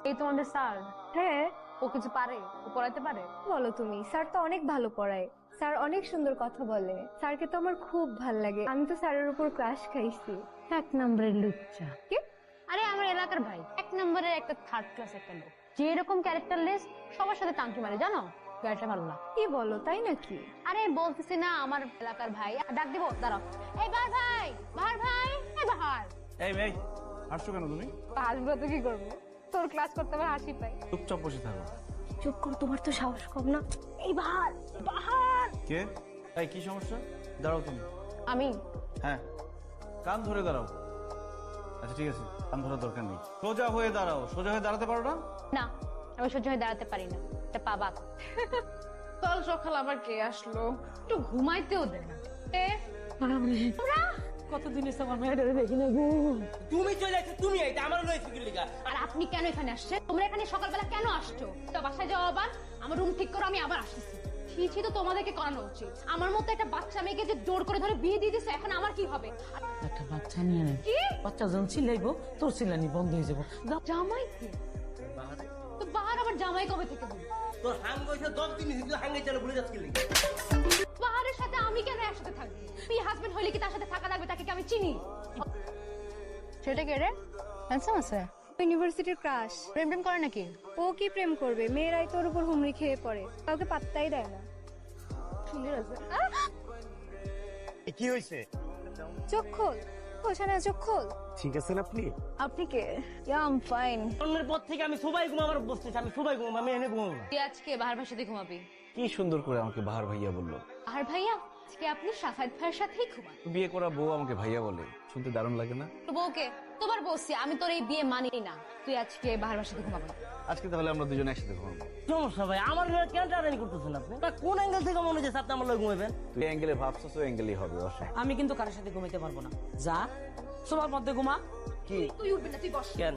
এই তোমাদের স্যার? হ্যাঁ। ও কিছু পারে? ও পড়াইতে পারে? বলো তুমি, স্যার তো অনেক ভালো পড়ায়। স্যার অনেক সুন্দর কথা বলে। স্যারকে তো আমার খুব ভাল লাগে। আমি তো স্যারের উপর ক্রাশ খাইছি। 1 নম্বরের লুচ্চা। কি? আরে আমার এলাকার ভাই, 1 নম্বরের একটা থার্ড ক্লাস একটা লোক, যে এরকম ক্যারেক্টারলেস সবার সাথে টাঙ্কি মারে, জানো? গাড়িটা ভালো না। কি বলো, তাই নাকি? আরে বলতেছি না, আমার এলাকার ভাই। ডাক দিব, দাঁড়াও। এই বাহার ভাই, বাহার ভাই, এই বাহার। এই মেয়ে, হাসছো কেন তুমি? হাসবো তো কি করবো? তোর ক্লাস করতে আমার হাসি পাই। চুপচাপ বসে থাকো। চুপ করো, তোমার তো সাহস কম না। এই বাহার, বাহার। কে? এই কি সমস্যা? দাঁড়াও তুমি। আমি হ্যাঁ, কান ধরে দাঁড়াও। আচ্ছা ঠিক আছে, কান ধরার দরকার নেই। সোজা হয়ে দাঁড়াও। সোজা হয়ে দাঁড়াতে পারো না? না, আমি সহ্য হয়ে দাঁড়াতে পারি না। এটা পাবা। কাল সকাল আবার কে আসলো? একটু ঘুমাইতেও দে না। কতদিন এসে আমার মেয়েটারে দেখি না গো। তুমি চলে আসছো, তুমি এইটা আমার লইছি কি লিগা? আর আপনি কেন এখানে আসছেন? তোমরা এখানে সকালবেলা কেন আসছো? তো বাসায় যাও, আবার আমার রুম ঠিক করো, আমি আবার আসতেছি। ছি, তো তোমাদেরকে করানো উচিত। আমার মতো একটা বাচ্চা মেয়েকে যে জোর করে ধরে বিয়ে দিয়ে দিছে, এখন আমার কি হবে? একটা বাচ্চা নিয়ে নে। কি? বাচ্চা যখন চিল্লাইবো তোর চিল্লানি বন্ধ হয়ে যাবো। জামাই কি? তো বাহার আবার জামাই কবে থেকে হলো? তোর হাঙ্গ হইছে 10 দিন হইছে, হাঙ্গে চলে ভুলে যাচ্ছিস কি লিগা? বাহারের সাথে আমি কেন একসাথে থাকবো? তুই হাজবেন্ড হইলে কি তার সাথে থাকা লাগবে? তাকে কি আমি চিনি? সেটা কে রে? হ্যান্ডসাম আছে? ইউনিভার্সিটির ক্রাশ। প্রেম প্রেম করে নাকি? ও কি প্রেম করবে? মেয়েরাই তোর উপর হুমড়ি খেয়ে পড়ে, কাউকে পাত্তাই দেয় না। সুন্দর আছে। কি হয়েছে? চোখ খোল, ওখানে চোখ খোল। ঠিক আছেন আপনি? আপনি কে? I am fine. অন্যের পর থেকে আমি সবাই ঘুমাবার বসতেছি, আমি সবাই ঘুমাবো, আমি এনে ঘুমাবো না। তুই আজকে বাহার ভাইয়ের সাথে ঘুমাবি? কি সুন্দর করে আমাকে বাহার ভাইয়া বললো। বাহার ভাইয়া, আজকে আপনি সাফায়েত ভাইয়ের সাথেই ঘুমান। বিয়ে করা বউ আমাকে ভাইয়া বলে, শুনতে দারুণ লাগে না? তোর বউকে? তোমার বলছি, আমি তোর এই বিয়ে মানি না। তুই আজকে বাহার ভাইয়ের সাথে ঘুমাবি। আজকে তাহলে আমরা দুজনে একসাথে ঘুমাবো। সমস্যা ভাই, আমার লগে কেন টানাটানি করতেছেন আপনি? তা কোন অ্যাঙ্গেল থেকে মনে হচ্ছে আপনি আমার লগে ঘুমাবেন? তুই অ্যাঙ্গেলে ভাবছিস, ওই অ্যাঙ্গেলই হবে। অসুবিধা আমি কিন্তু কারোর সাথে ঘুমাইতে পারবো না। যা সবার মধ্যে ঘুমা। কি? তুই উঠবি না, তুই বস। কেন?